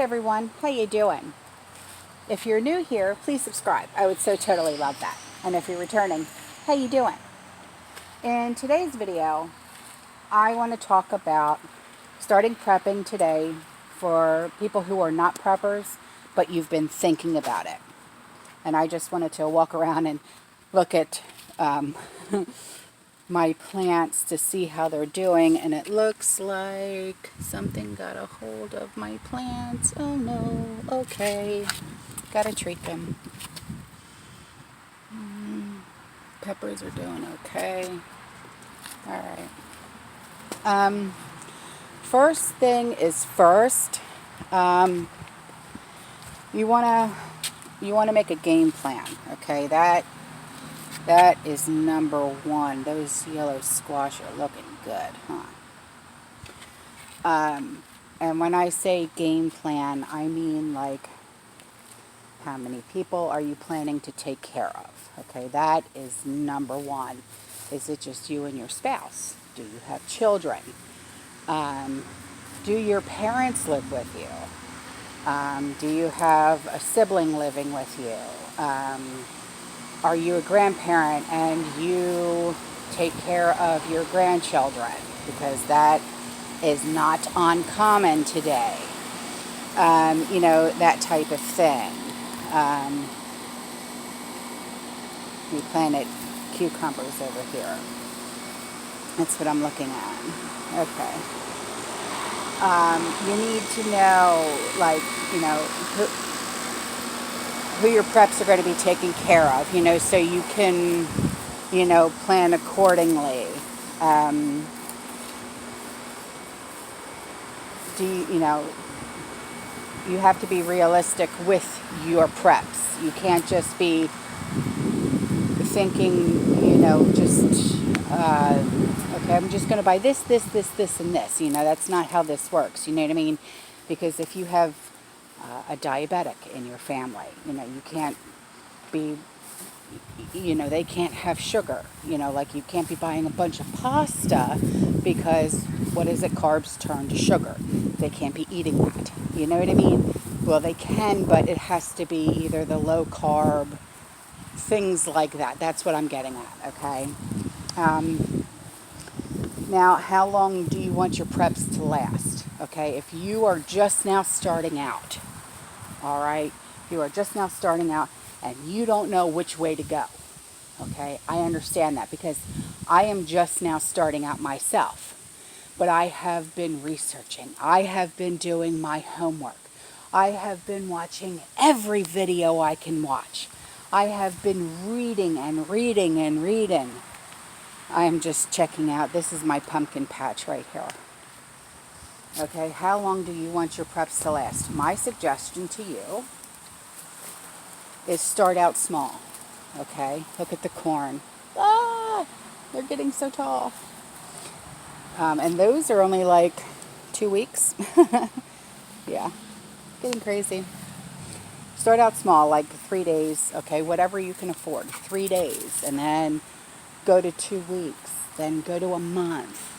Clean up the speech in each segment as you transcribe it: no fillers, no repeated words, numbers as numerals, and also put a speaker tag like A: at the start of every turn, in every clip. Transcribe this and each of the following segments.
A: everyone, how you doing? If you're new here, please subscribe. I would so totally love that. And if you're returning, how you doing? In today's video, I want to talk about starting prepping today for people who are not preppers, but you've been thinking about it. And I just wanted to walk around and look at my plants to see how they're doing, and it looks like something got a hold of my plants. Oh no, okay, gotta treat them. Peppers are doing okay. Alright. First thing is first, you wanna make a game plan, okay? That is number one. Those yellow squash are looking good, huh? And when I say game plan, I mean like how many people are you planning to take care of? Okay, that is number one. Is it just you and your spouse? Do you have children? Do your parents live with you? Do you have a sibling living with you? Are you a grandparent and you take care of your grandchildren? Because that is not uncommon today. That type of thing. We planted cucumbers over here. That's what I'm looking at. Okay. You need to know, who your preps are going to be taken care of, so you can, plan accordingly. You have to be realistic with your preps. You can't just be thinking, okay, I'm just going to buy this, and this. That's not how this works. You know what I mean? Because if you have a diabetic in your family, you can't be, they can't have sugar. You can't be buying a bunch of pasta because, carbs turn to sugar. They can't be eating that. You know what I mean? Well, they can, but it has to be either the low carb, things like that. That's what I'm getting at, okay? Now, how long do you want your preps to last? Okay, if you are just now starting out, all right, you are just now starting out and you don't know which way to go, okay? I understand that because I am just now starting out myself, but I have been researching. I have been doing my homework. I have been watching every video I can watch. I have been reading and reading and reading. I am just checking out. This is my pumpkin patch right here. Okay, how long do you want your preps to last? My suggestion to you is start out small. Okay, look at the corn. Ah, they're getting so tall. And those are only like 2 weeks. Yeah, getting crazy. Start out small, like 3 days, okay, whatever you can afford, 3 days, and then go to 2 weeks, then go to a month,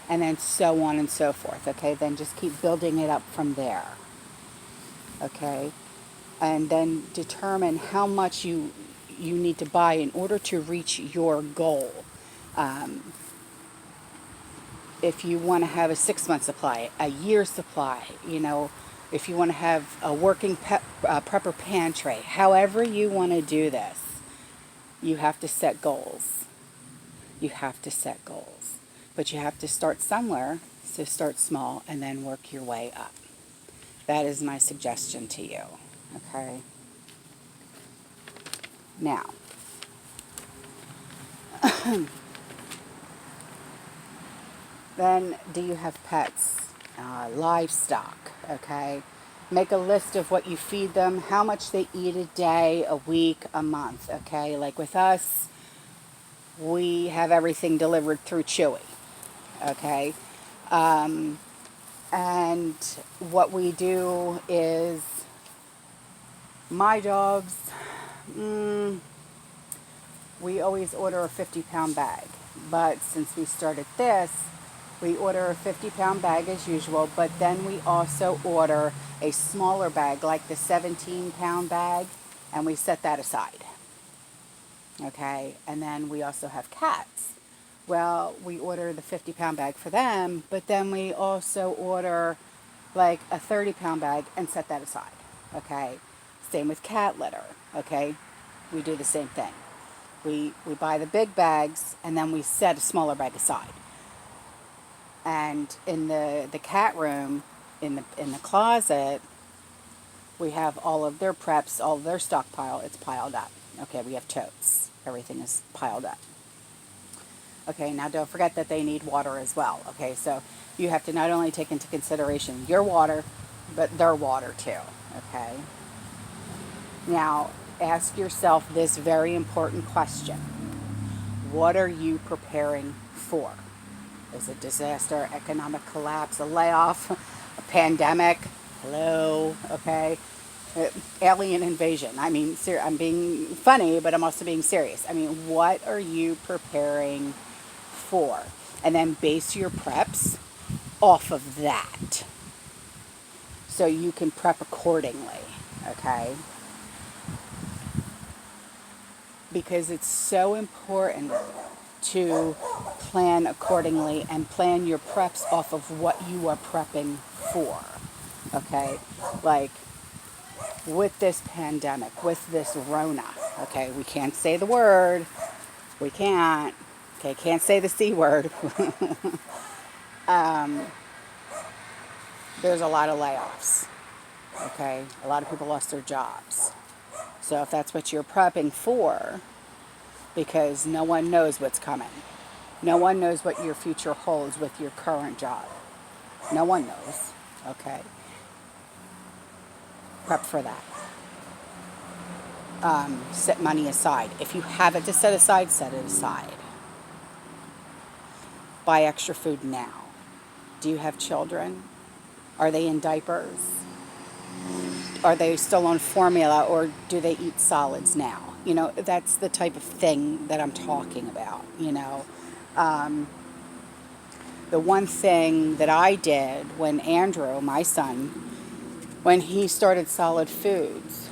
A: and then so on and so forth, okay? Then just keep building it up from there, okay? And then determine how much you need to buy in order to reach your goal. If you want to have a 6-month supply, a year supply, if you want to have a working prepper pantry, however you want to do this, you have to set goals. You have to set goals. But you have to start somewhere, so start small and then work your way up. That is my suggestion to you, okay? Now, then do you have pets, livestock, okay? Make a list of what you feed them, how much they eat a day, a week, a month, okay? Like with us, we have everything delivered through Chewy, okay? And what we do is, my dogs, we always order a 50-pound bag. But since we started this, We order a 50-pound bag as usual, but then we also order a smaller bag, like the 17-pound bag, and we set that aside. Okay, and then we also have cats. Well, we order the 50-pound bag for them, but then we also order like a 30-pound bag and set that aside. Okay, same with cat litter. Okay, we do the same thing. We buy the big bags and then we set a smaller bag aside. And in the cat room, in the closet, we have all of their preps, all of their stockpile. It's piled up. Okay, we have totes. Everything is piled up. Okay, now don't forget that they need water as well. Okay, so you have to not only take into consideration your water, but their water too. Okay. Now, ask yourself this very important question. What are you preparing for? Is it disaster, economic collapse, a layoff, a pandemic? Hello, okay? Alien invasion. I mean, I'm being funny, but I'm also being serious. I mean, what are you preparing for? And then base your preps off of that so you can prep accordingly, okay? Because it's so important to plan accordingly and plan your preps off of what you are prepping for, okay? Like with this pandemic, with this Rona, okay? We can't say the word. We can't. Okay, can't say the C word. There's a lot of layoffs, okay? A lot of people lost their jobs. So if that's what you're prepping for, because no one knows what's coming. No one knows what your future holds with your current job. No one knows, okay? Prep for that. Set money aside. If you have it to set aside, set it aside. Buy extra food now. Do you have children? Are they in diapers? Are they still on formula, or do they eat solids now? You know, that's the type of thing that I'm talking about, you know. The one thing that I did when Andrew, my son, when he started solid foods,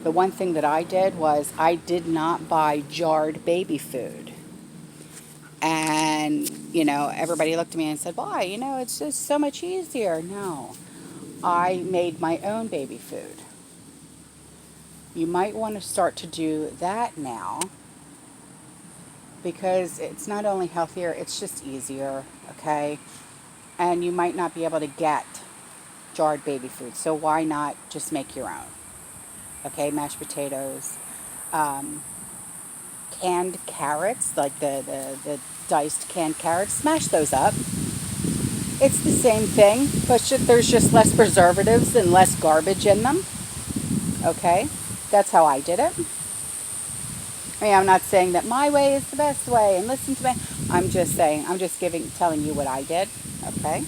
A: the one thing that I did was I did not buy jarred baby food. And, you know, everybody looked at me and said, why? You know, it's just so much easier. No, I made my own baby food. You might want to start to do that now because it's not only healthier, it's just easier, okay? And you might not be able to get jarred baby food, so why not just make your own? Okay, mashed potatoes, canned carrots, like the diced canned carrots, smash those up. It's the same thing, but there's just less preservatives and less garbage in them. Okay, that's how I did it. I mean, I'm not saying that my way is the best way and listen to me. I'm just saying, telling you what I did. Okay.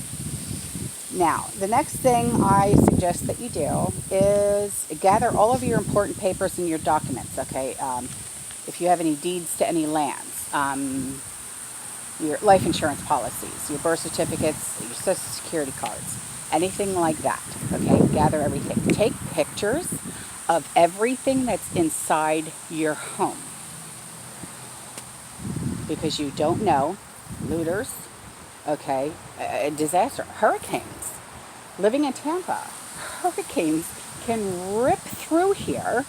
A: Now, the next thing I suggest that you do is gather all of your important papers and your documents. Okay. If you have any deeds to any lands, your life insurance policies, your birth certificates, your social security cards, anything like that. Okay, gather everything. Take pictures of everything that's inside your home. Because you don't know, looters, okay, a disaster, hurricanes. Living in Tampa, hurricanes can rip through here.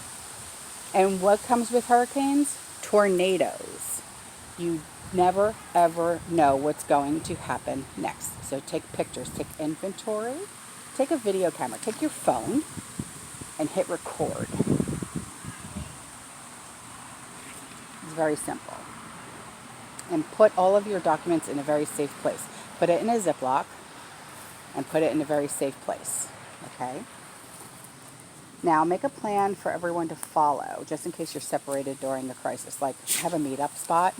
A: And what comes with hurricanes? Tornadoes. You never, ever know what's going to happen next. So take pictures, take inventory, take a video camera, take your phone, and hit record. It's very simple. And put all of your documents in a very safe place. Put it in a Ziploc and put it in a very safe place. Okay? Now, make a plan for everyone to follow, just in case you're separated during the crisis. Like, have a meetup spot.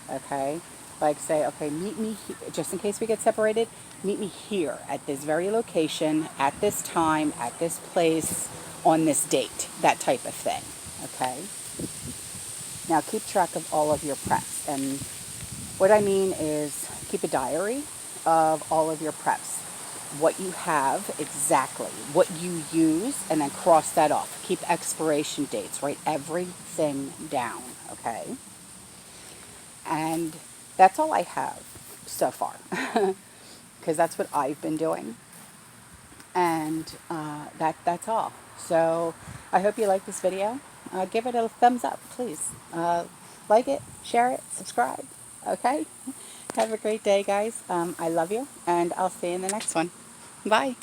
A: Okay? Like, say, okay, meet me, just in case we get separated, meet me here at this very location, at this time, at this place, on this date. That type of thing. Okay? Now, keep track of all of your preps. And what I mean is, Keep a diary of all of your preps. What you have exactly, what you use, and then cross that off. Keep expiration dates, write everything down, okay? And that's all I have so far, because that's what I've been doing. And that's all. So I hope you like this video. Give it a thumbs up, please. Like it, share it, subscribe. Okay? Have a great day, guys. I love you, and I'll see you in the next one. Bye.